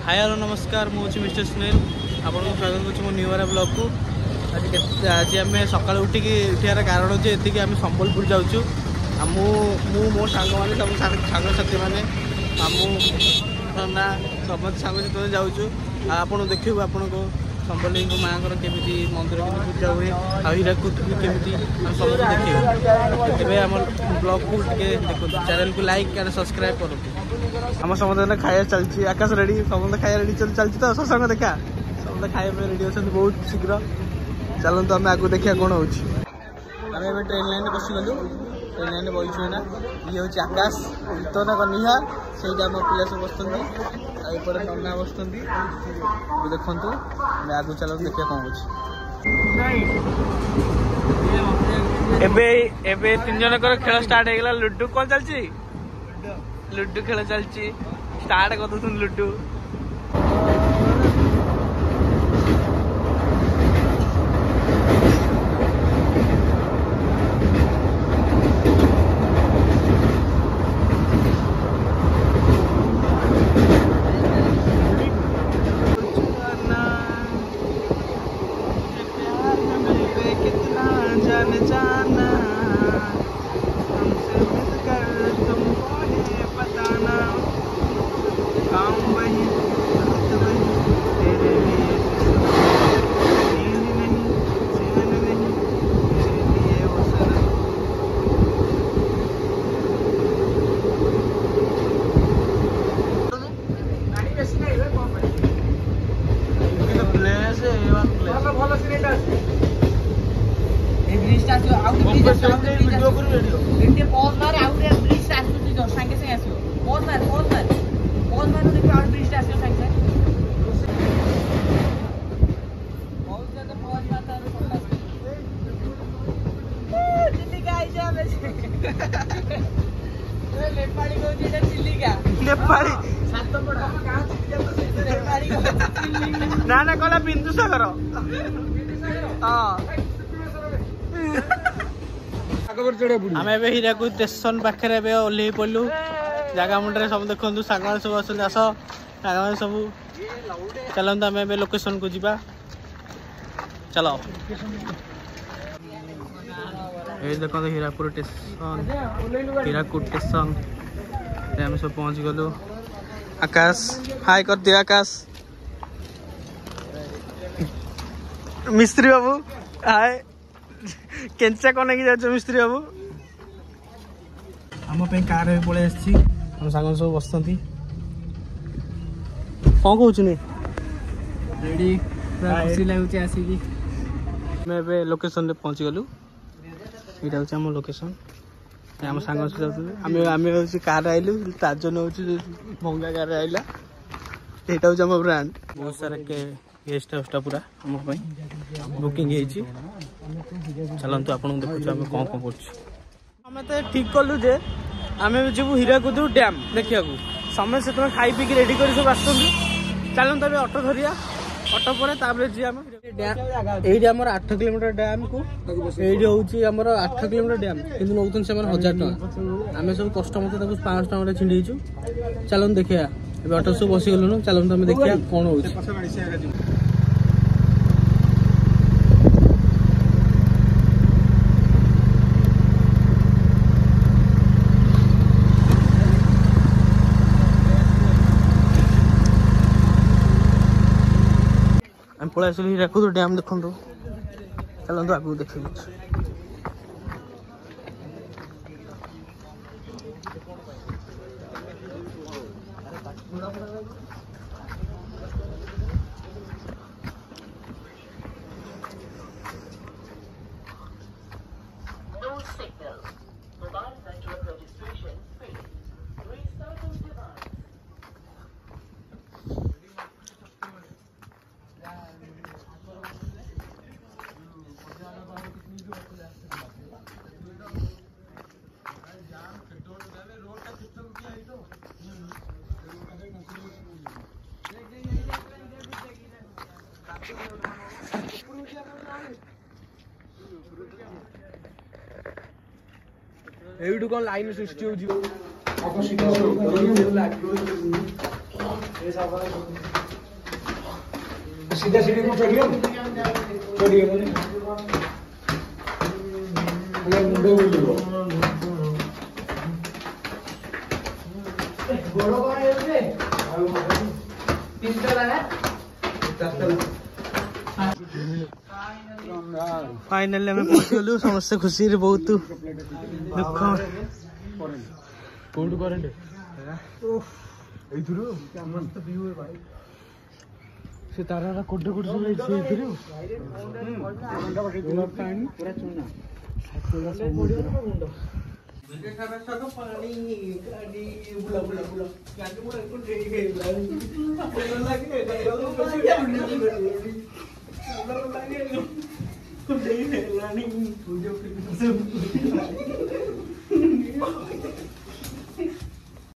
hi hello नमस्कार मुझे mister Sunil आपको स्वागत कर मो न्यू ब्लॉग को आज आम सका उठिकी उठार कारण जे ये आम संबलपुर जाऊँ मो सांग मैंने सब सांगसाथी मैंने ना समस्त सांग सहित जाऊँ आप देखू आपण को संबली माँ केमी मंदिर के पूजा हुए हीराकुद भी केमी सब देखिए आम ब्लॉग को देखो चैनल को लाइक एंड सब्सक्राइब करूँ आम समस्त खाया चलती आकाश रेडी समस्त खाया रेडी चलती तो सत्संग देखा समस्त खाया रेडी अच्छा बहुत शीघ्र चलते आम आगे देखा कौन हो ट्रेन लाइन बसीगलु ट्रेन लाइन बहीचु ना ये हूँ आकाश ईतन कनिहा से पिला सब बसते नना बसते देखु आगु चलो देखिए कौन हो तीन जन खेल स्टार्ट हो गला लुडु कौन चलती लुडु खेल चलती स्टार्ट कर दो लुडु ना ना कला बिंदु सागर आम ए हीराकुद स्टेशन पाखे ओह्ल पड़ू जगह मुंडे सब देखु सांग सब आस सांग सब चलते आम ए लोकेशन को जीवा चलो ये देखो हीराकुद स्टेशन आम सब पहुँच गलु आकाश हाय कर दिया आकाश मिस्त्री बाबू हाय केंचा कौन जाओ मिस्त्री बाबू आम कार पलि आम सांग सब बस कौन कहूँ रेडी खुशी लगुच आसिक लोकेशन पहुँची गलु यहाँ हूँ आम लोकेशन आम सांग आम कार आइलु ताजन हूँ भंगा कार आइला यहाँ हूँ आम ब्रांड बहुत सारा गेस्ट हाउसटा पूरा आम बुकिंग चलतु आप देखु आम कौन कौन करें तो ठीक कलु जे आम जीव हीराकुद डैम देखा समस्त से खाई पी रेडी कर सब आस चलते अभी ऑटो धरिया ऑटो पर जी आम ये आम 8 किलोमीटर डैम को ये हूँ 8 किलोमीटर डैम कि नौ 1000 टका आम सब कष्ट मत 500 टका छिंडीचु चलते देखिए अभी ऑटो सब बसीगलुन चलते आम देखिए कौन हो पलि आस हीराकुद डैम देखु चलते आगे देख एठू कौन लाइन सृष्टि हो सीधा सीढ़ी को चढ़िए मुंडे बोलिए बड़ो कौन है उसमें पिस्टल है फाइनली आम पहुँच गलु समस्त खुशी बहुत दुख कोड करेंट से तारा कोड कोड सब पूरा चुना